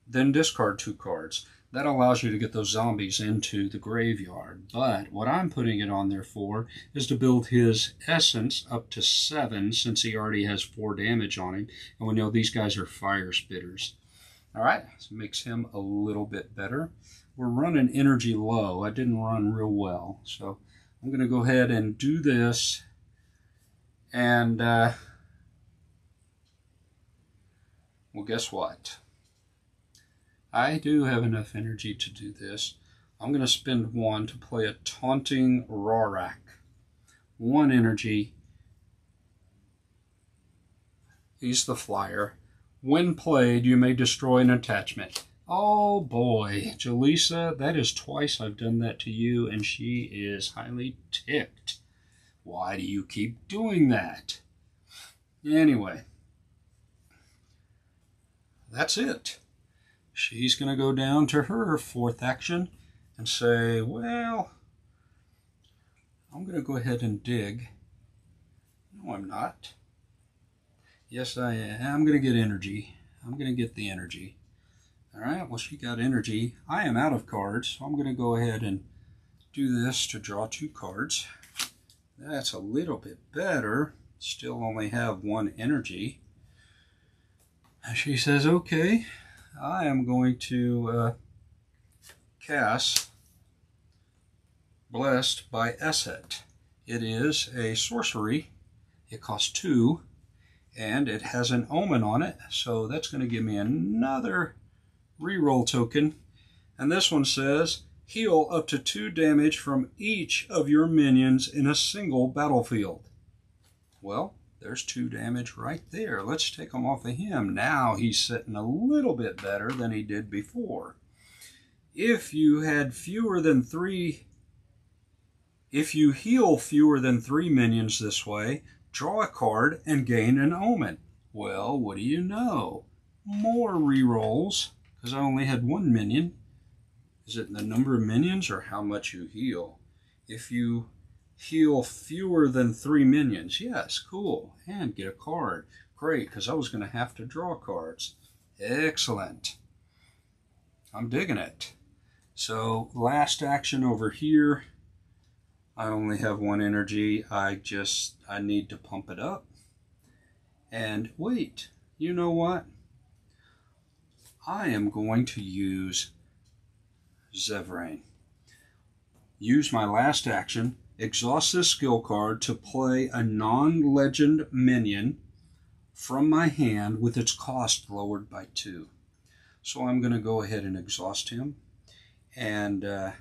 then discard 2 cards. That allows you to get those zombies into the graveyard. But what I'm putting it on there for is to build his essence up to 7, since he already has 4 damage on him. And we know these guys are fire spitters. Alright, so makes him a little bit better. We're running energy low. I didn't run real well. So I'm going to go ahead and do this. And, well, guess what? I do have enough energy to do this. I'm going to spend 1 to play a Taunting Rorak. 1 energy. He's the flyer. When played, you may destroy an attachment. Oh boy, Jalisa, that is twice I've done that to you, and she is highly ticked. Why do you keep doing that? Anyway, that's it. She's going to go down to her 4th action and say, well, I'm going to go ahead and dig. No, I'm not. Yes, I am. I'm going to get energy. I'm going to get the energy. All right, well, she got energy. I am out of cards, so I'm going to go ahead and do this to draw 2 cards. That's a little bit better. Still only have 1 energy. And she says, okay, I am going to cast Blessed by Esset. It is a sorcery. It costs 2, and it has an omen on it, so that's going to give me another reroll token. And this one says, heal up to 2 damage from each of your minions in a single battlefield. Well, there's 2 damage right there. Let's take them off of him. Now he's sitting a little bit better than he did before. If you heal fewer than 3 minions this way, draw a card and gain an omen. Well, what do you know? More rerolls, because I only had 1 minion. Is it the number of minions or how much you heal? If you heal fewer than 3 minions, yes, cool. And get a card. Great, because I was going to have to draw cards. Excellent. I'm digging it. So, last action over here. I only have 1 energy. I need to pump it up. And wait, you know what? I am going to use Zevrain. Use my last action, exhaust this skill card to play a non-legend minion from my hand with its cost lowered by 2. So I'm going to go ahead and exhaust him. And boy,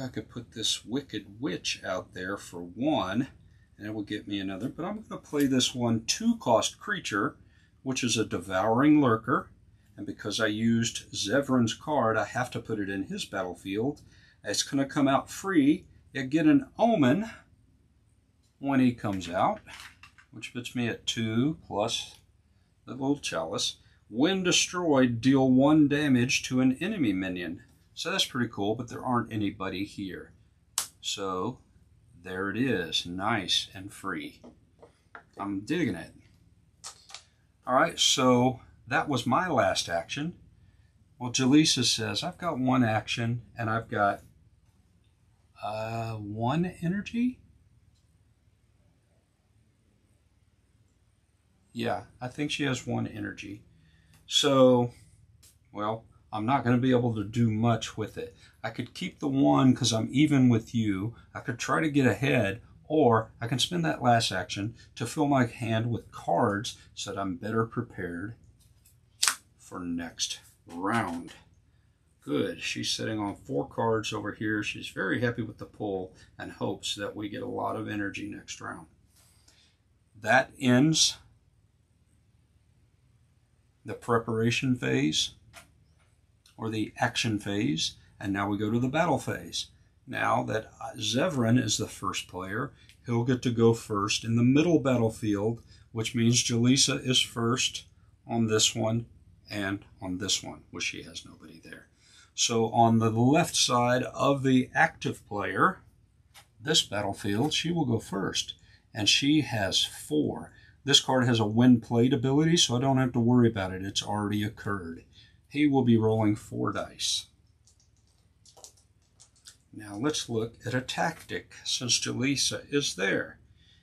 I could put this Wicked Witch out there for 1, and it will get me another. But I'm going to play this 1 2-cost creature, which is a Devouring Lurker. And because I used Zevran's card, I have to put it in his battlefield. It's going to come out free. You get an omen when he comes out, which puts me at 2 plus the little chalice. When destroyed, deal 1 damage to an enemy minion. So that's pretty cool, but there aren't anybody here. So there it is, nice and free. I'm digging it. All right, so that was my last action. Well, Jaleesa says, I've got 1 action, and I've got 1 energy? Yeah, I think she has 1 energy. So, well, I'm not going to be able to do much with it. I could keep the 1 because I'm even with you. I could try to get ahead, or I can spend that last action to fill my hand with cards so that I'm better prepared for next round. Good. She's sitting on 4 cards over here. She's very happy with the pull and hopes that we get a lot of energy next round. That ends the preparation phase, or the action phase, and now we go to the battle phase. Now that Zevran is the first player, he'll get to go first in the middle battlefield, which means Jaleesa is first on this one and on this one, which she has nobody there. So on the left side of the active player, this battlefield, she will go first, and she has 4. This card has a win played ability, so I don't have to worry about it. It's already occurred. He will be rolling 4 dice. Now let's look at a tactic, since Jaleesa is there.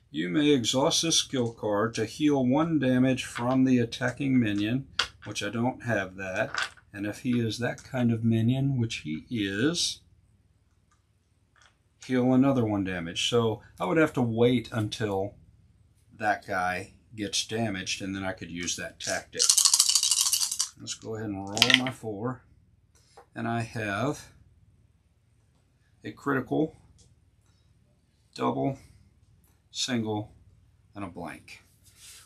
You may exhaust this skill card to heal 1 damage from the attacking minion, which I don't have that. And if he is that kind of minion, which he is, heal another 1 damage. So I would have to wait until that guy gets damaged, and then I could use that tactic. Let's go ahead and roll my 4. And I have a critical, double, single, and a blank.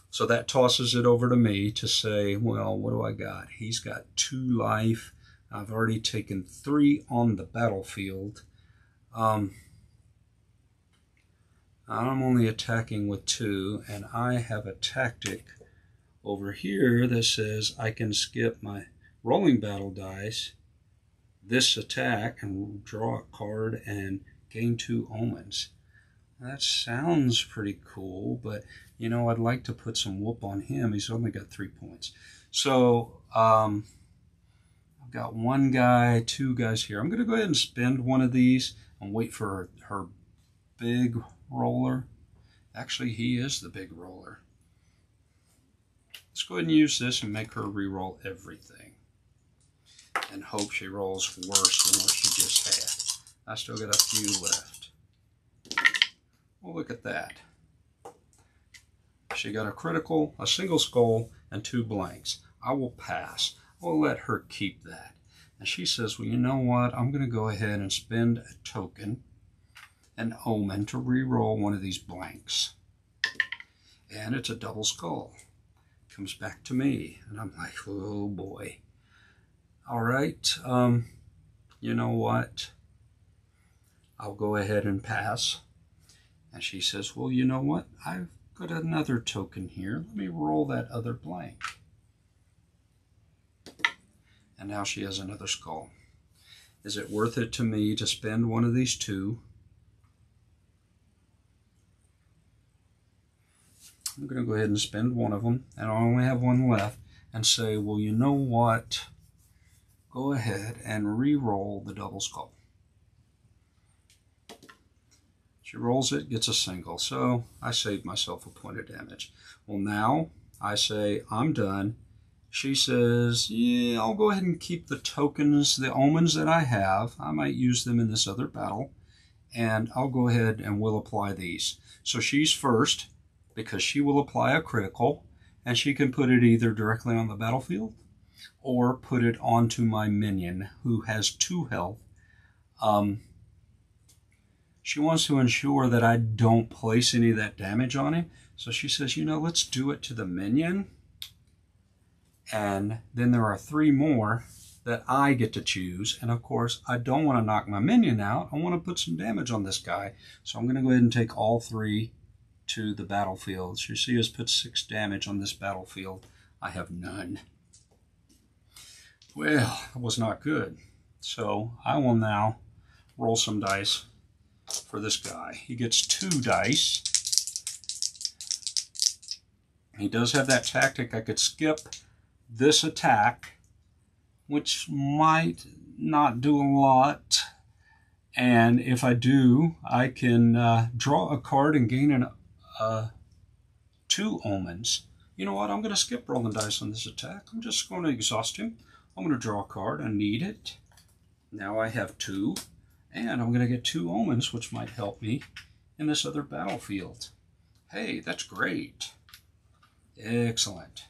So that tosses it over to me to say, well, what do I got? He's got 2 life. I've already taken 3 on the battlefield. I'm only attacking with 2, and I have a tactic over here that says I can skip my rolling battle dice, this attack, and draw a card and gain 2 omens. That sounds pretty cool, but you know, I'd like to put some whoop on him. He's only got 3 points. So, I've got one guy, 2 guys here. I'm going to go ahead and spend one of these and wait for her big roller. Actually, he is the big roller. Let's go ahead and use this and make her re-roll everything. And hope she rolls worse than what she just had. I still got a few left. Well, look at that. She got a critical, a single skull, and 2 blanks. I will pass. We'll let her keep that. And she says, well, you know what? I'm going to go ahead and spend a token, an omen, to re-roll one of these blanks. And it's a double skull. Comes back to me. And I'm like, oh boy. All right. You know what? I'll go ahead and pass. And she says, well, you know what? I've got another token here. Let me roll that other blank. And now she has another skull. Is it worth it to me to spend one of these 2? I'm going to go ahead and spend one of them, and I only have one left, and say, well, you know what? Go ahead and re-roll the double skull. She rolls it, gets a single, so I saved myself a point of damage. Well, now I say, I'm done. She says, yeah, I'll go ahead and keep the tokens, the omens that I have. I might use them in this other battle, and I'll go ahead and we'll apply these. So she's first, because she will apply a critical, and she can put it either directly on the battlefield or put it onto my minion, who has 2 health. She wants to ensure that I don't place any of that damage on him. So she says, you know, let's do it to the minion. And then there are 3 more that I get to choose. And of course, I don't want to knock my minion out. I want to put some damage on this guy. So I'm going to go ahead and take all 3 to the battlefield. So you see us put 6 damage on this battlefield. I have none. Well, that was not good. So I will now roll some dice for this guy. He gets 2 dice. He does have that tactic. I could skip this attack, which might not do a lot. And if I do, I can draw a card and gain 2 omens. You know what? I'm going to skip rolling dice on this attack. I'm just going to exhaust him. I'm going to draw a card. I need it. Now I have 2. And I'm going to get 2 omens, which might help me in this other battlefield. Hey, that's great. Excellent.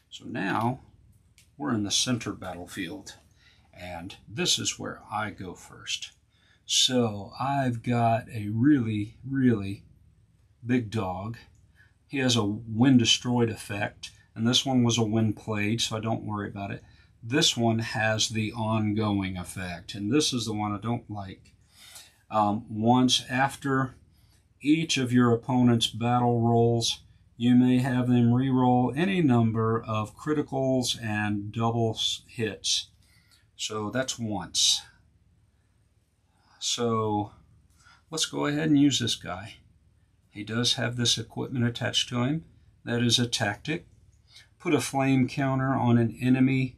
So now we're in the center battlefield. And this is where I go first. So I've got a really, really big dog. He has a wind destroyed effect. And this one was a wind played, so I don't worry about it. This one has the ongoing effect, and this is the one I don't like. Once after each of your opponent's battle rolls, you may have them re-roll any number of criticals and double hits. So that's once. So let's go ahead and use this guy. He does have this equipment attached to him. That is a tactic. Put a flame counter on an enemy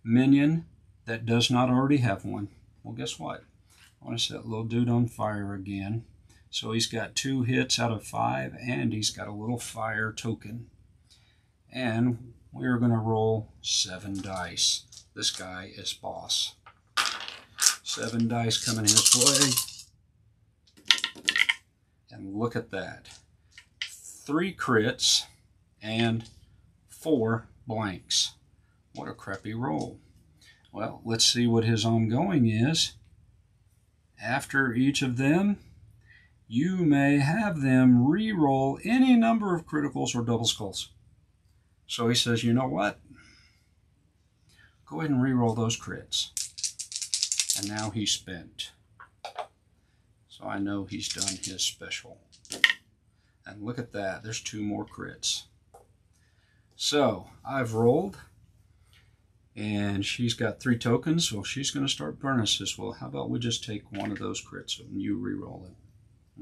minion that does not already have one. Well, guess what? I want to set little dude on fire again. So he's got 2 hits out of 5, and he's got a little fire token. And we're going to roll 7 dice. This guy is boss. 7 dice coming his way. And look at that. 3 crits and 4 blanks. What a crappy roll. Well, let's see what his ongoing is. After each of them, you may have them re-roll any number of criticals or double skulls. So he says, you know what? Go ahead and re-roll those crits. And now he's spent. So I know he's done his special. And look at that. There's 2 more crits. So I've rolled. And she's got 3 tokens, so she's going to start burning us. Well, how about we just take one of those crits and you re-roll it.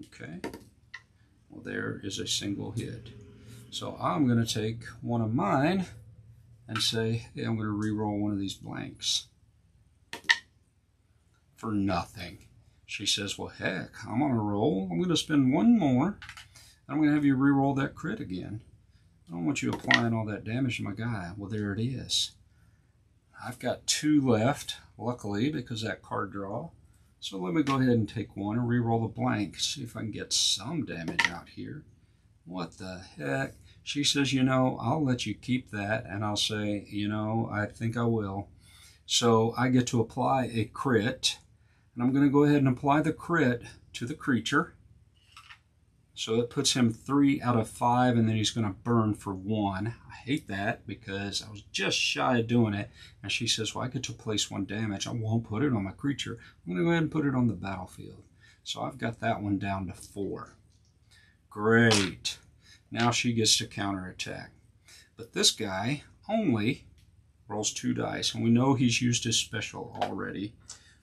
Okay. Well, there is a single hit. So I'm going to take one of mine and say, hey, I'm going to re-roll one of these blanks. For nothing. She says, well, heck, I'm on a roll. I'm going to spend one more. I'm going to have you re-roll that crit again. I don't want you applying all that damage to my guy. Well, there it is. I've got 2 left, luckily, because of that card draw. So let me go ahead and take one and re-roll the blank. See if I can get some damage out here. What the heck? She says, you know, I'll let you keep that. And I'll say, you know, I think I will. So I get to apply a crit. And I'm going to go ahead and apply the crit to the creature. So it puts him 3 out of 5, and then he's going to burn for 1. I hate that because I was just shy of doing it. And she says, well, I get to place 1 damage. I won't put it on my creature. I'm going to go ahead and put it on the battlefield. So I've got that one down to 4. Great. Now she gets to counterattack. But this guy only rolls 2 dice. And we know he's used his special already.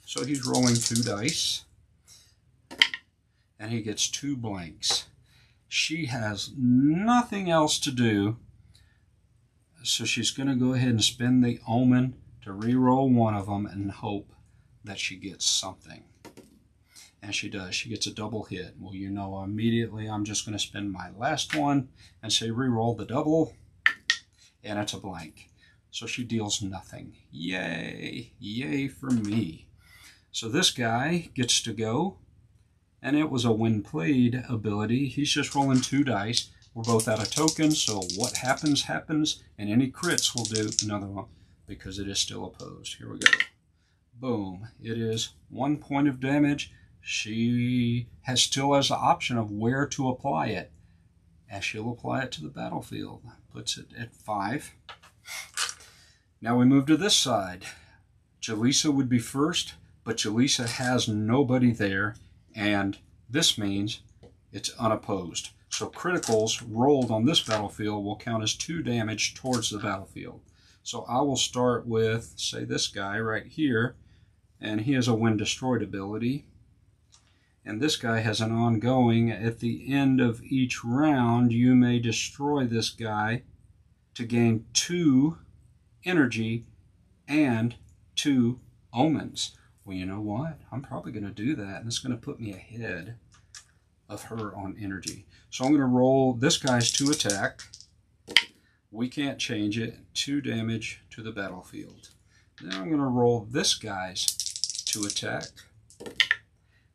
So he's rolling 2 dice. And he gets 2 blanks. She has nothing else to do. So she's going to go ahead and spend the omen to re-roll one of them and hope that she gets something. And she does. She gets a double hit. Well, you know, immediately I'm just going to spend my last one and say re-roll the double. And it's a blank. So she deals nothing. Yay. Yay for me. So this guy gets to go. And it was a when played ability. He's just rolling 2 dice. We're both out of tokens, so what happens, happens. And any crits will do another one because it is still opposed. Here we go. Boom. It is 1 point of damage. She still has the option of where to apply it. And she'll apply it to the battlefield. Puts it at 5. Now we move to this side. Jaleesa would be first, but Jaleesa has nobody there. And this means it's unopposed. So criticals rolled on this battlefield will count as 2 damage towards the battlefield. So I will start with, say, this guy right here. And he has a when destroyed ability. And this guy has an ongoing. At the end of each round, you may destroy this guy to gain 2 energy and 2 omens. Well, you know what? I'm probably going to do that, and it's going to put me ahead of her on energy. So I'm going to roll this guy's to attack. We can't change it. 2 damage to the battlefield. Then I'm going to roll this guy's to attack.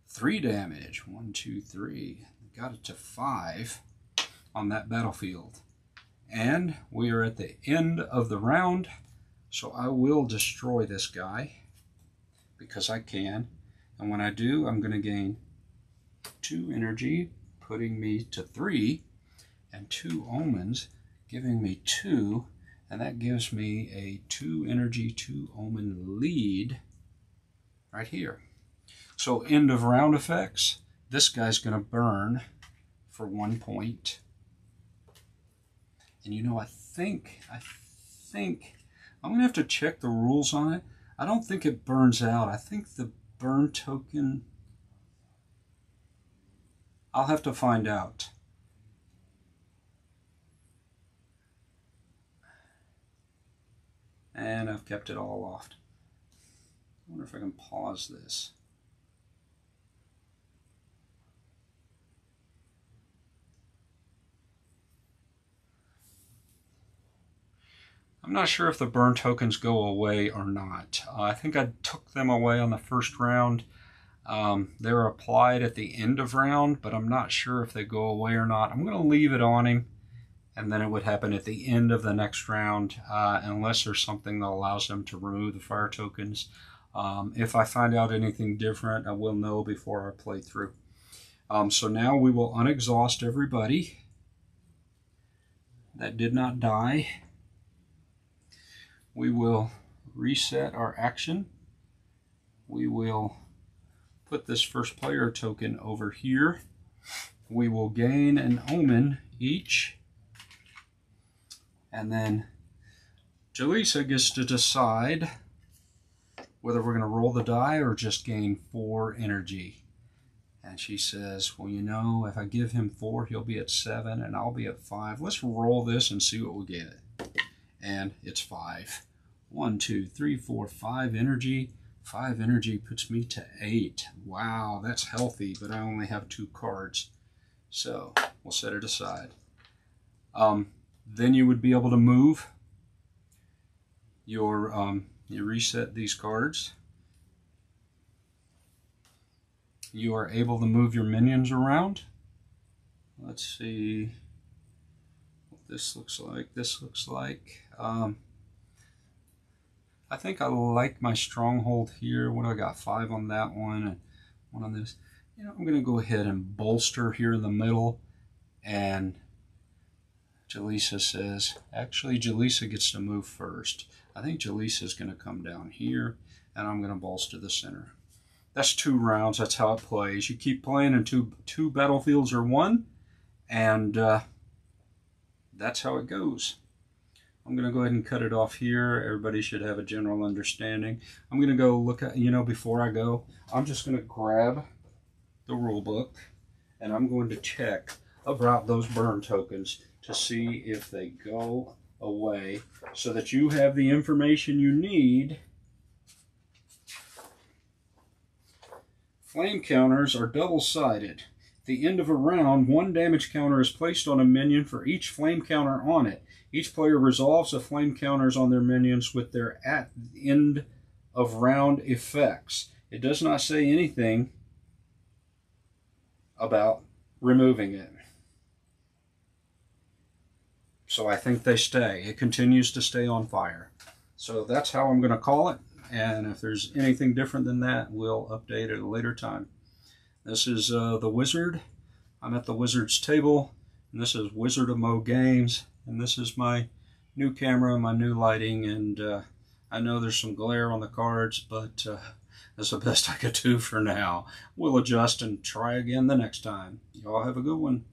3 damage. 1, 2, 3. Got it to 5 on that battlefield. And we are at the end of the round, so I will destroy this guy. Because I can. And when I do, I'm going to gain 2 energy, putting me to 3, and 2 omens, giving me 2, and that gives me a 2 energy, 2 omen lead right here. So end of round effects, this guy's going to burn for 1 point. And you know, I think I'm going to have to check the rules on it. I don't think it burns out. I think the burn token, I'll have to find out. And I've kept it all off. I wonder if I can pause this. I'm not sure if the burn tokens go away or not. I think I took them away on the first round. They're applied at the end of round, but I'm not sure if they go away or not. I'm going to leave it on him, and then it would happen at the end of the next round, unless there's something that allows them to remove the fire tokens. If I find out anything different, I will know before I play through. So now we will unexhaust everybody that did not die. We will reset our action. We will put this first player token over here. We will gain an omen each. And then Jaleesa gets to decide whether we're going to roll the die or just gain 4 energy. And she says, well, you know, if I give him 4, he'll be at 7 and I'll be at 5. Let's roll this and see what we get. And it's 5. 1, 2, 3, 4, 5 energy. 5 energy puts me to 8. Wow, that's healthy, but I only have 2 cards. So we'll set it aside. Then you would be able to move your, you reset these cards. You are able to move your minions around. Let's see what this looks like. This looks like, I think I like my stronghold here. What do I got? 5 on that one and 1 on this. You know, I'm going to go ahead and bolster here in the middle. And Jaleesa says, actually Jaleesa gets to move first. I think Jaleesa is going to come down here and I'm going to bolster the center. That's 2 rounds. That's how it plays. You keep playing until 2 battlefields are won, and that's how it goes. I'm going to go ahead and cut it off here. Everybody should have a general understanding. I'm going to go look at, you know, before I go, I'm just going to grab the rule book, and I'm going to check about those burn tokens to see if they go away so that you have the information you need. Flame counters are double-sided. At the end of a round, 1 damage counter is placed on a minion for each flame counter on it. Each player resolves the flame counters on their minions with their at the end of round effects. It does not say anything about removing it. So I think they stay. It continues to stay on fire. So that's how I'm going to call it. And if there's anything different than that, we'll update at a later time. This is the Wizard. I'm at the Wizard's table. And this is Wizard of Mo Games. And this is my new camera, my new lighting. And I know there's some glare on the cards, but that's the best I could do for now. We'll adjust and try again the next time. Y'all have a good one.